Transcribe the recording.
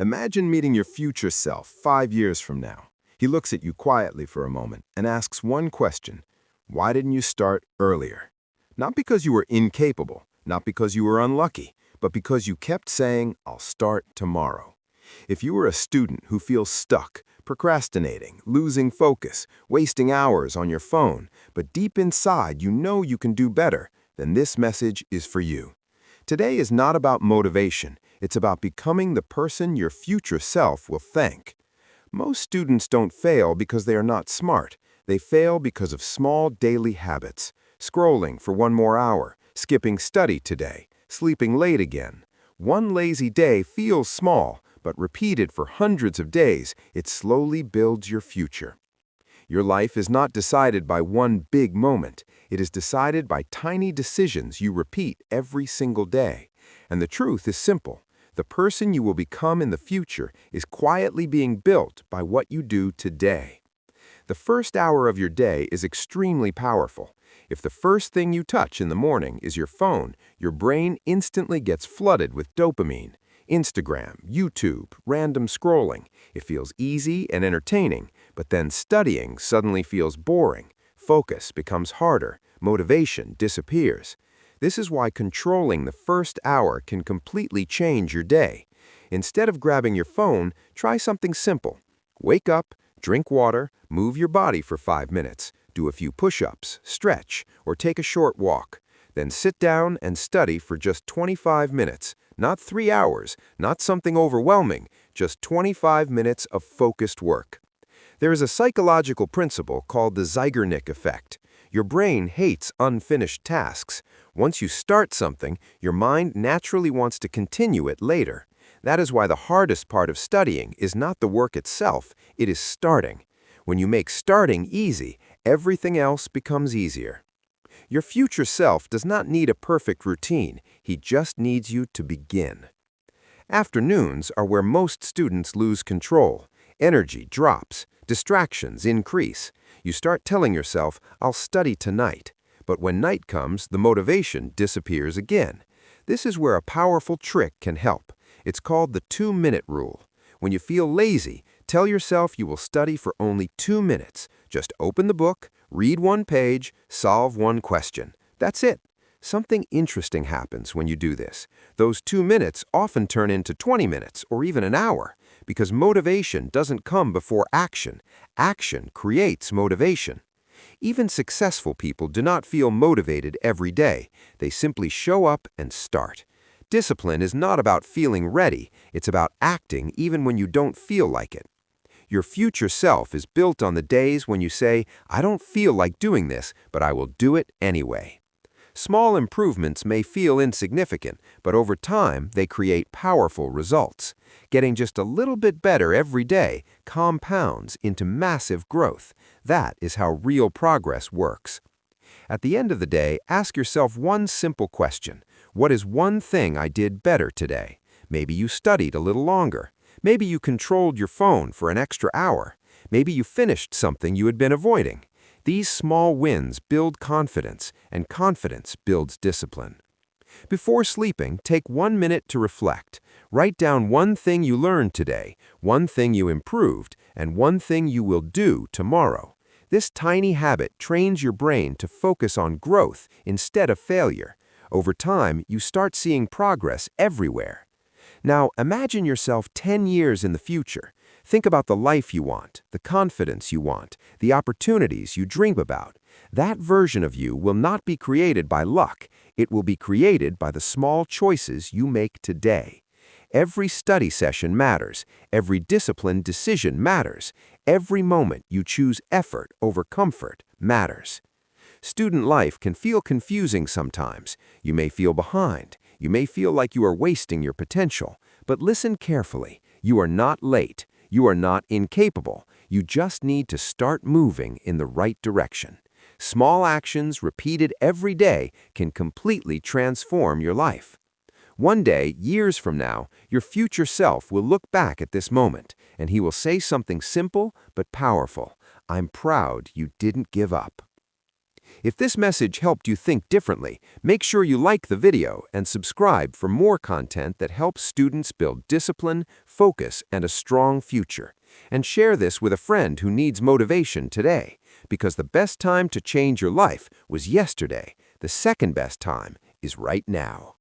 Imagine meeting your future self 5 years from now. He looks at you quietly for a moment and asks one question. Why didn't you start earlier? Not because you were incapable, not because you were unlucky, but because you kept saying, I'll start tomorrow. If you were a student who feels stuck, procrastinating, losing focus, wasting hours on your phone, but deep inside you know you can do better, then this message is for you. Today is not about motivation. It's about becoming the person your future self will thank. Most students don't fail because they are not smart. They fail because of small daily habits. Scrolling for one more hour, skipping study today, sleeping late again. One lazy day feels small, but repeated for hundreds of days, it slowly builds your future. Your life is not decided by one big moment. It is decided by tiny decisions you repeat every single day. And the truth is simple. The person you will become in the future is quietly being built by what you do today. The first hour of your day is extremely powerful. If the first thing you touch in the morning is your phone, your brain instantly gets flooded with dopamine. Instagram, YouTube, random scrolling. It feels easy and entertaining, but then studying suddenly feels boring. Focus becomes harder. Motivation disappears. This is why controlling the first hour can completely change your day. Instead of grabbing your phone, try something simple. Wake up, drink water, move your body for 5 minutes, do a few push-ups, stretch, or take a short walk. Then sit down and study for just 25 minutes. Not 3 hours, not something overwhelming, just 25 minutes of focused work. There is a psychological principle called the Zeigarnik effect. Your brain hates unfinished tasks. Once you start something, your mind naturally wants to continue it later. That is why the hardest part of studying is not the work itself, it is starting. When you make starting easy, everything else becomes easier. Your future self does not need a perfect routine, he just needs you to begin. Afternoons are where most students lose control. Energy drops, distractions increase. You start telling yourself, I'll study tonight. But when night comes, the motivation disappears again. This is where a powerful trick can help. It's called the 2-minute rule. When you feel lazy, tell yourself you will study for only 2 minutes. Just open the book, read one page, solve one question. That's it. Something interesting happens when you do this. Those 2 minutes often turn into 20 minutes or even an hour, because motivation doesn't come before action. Action creates motivation. Even successful people do not feel motivated every day. They simply show up and start. Discipline is not about feeling ready. It's about acting even when you don't feel like it. Your future self is built on the days when you say, I don't feel like doing this, but I will do it anyway. Small improvements may feel insignificant, but over time they create powerful results. Getting just a little bit better every day compounds into massive growth. That is how real progress works. At the end of the day, ask yourself one simple question. What is one thing I did better today? Maybe you studied a little longer. Maybe you controlled your phone for an extra hour. Maybe you finished something you had been avoiding. These small wins build confidence, and confidence builds discipline. Before sleeping, take 1 minute to reflect. Write down one thing you learned today, one thing you improved, and one thing you will do tomorrow. This tiny habit trains your brain to focus on growth instead of failure. Over time, you start seeing progress everywhere. Now, imagine yourself 10 years in the future. Think about the life you want, the confidence you want, the opportunities you dream about. That version of you will not be created by luck. It will be created by the small choices you make today. Every study session matters. Every disciplined decision matters. Every moment you choose effort over comfort matters. Student life can feel confusing sometimes. You may feel behind. You may feel like you are wasting your potential. But listen carefully. You are not late. You are not incapable. You just need to start moving in the right direction. Small actions repeated every day can completely transform your life. One day, years from now, your future self will look back at this moment, and he will say something simple but powerful. I'm proud you didn't give up. If this message helped you think differently, make sure you like the video and subscribe for more content that helps students build discipline, focus, and a strong future. And share this with a friend who needs motivation today, because the best time to change your life was yesterday. The second best time is right now.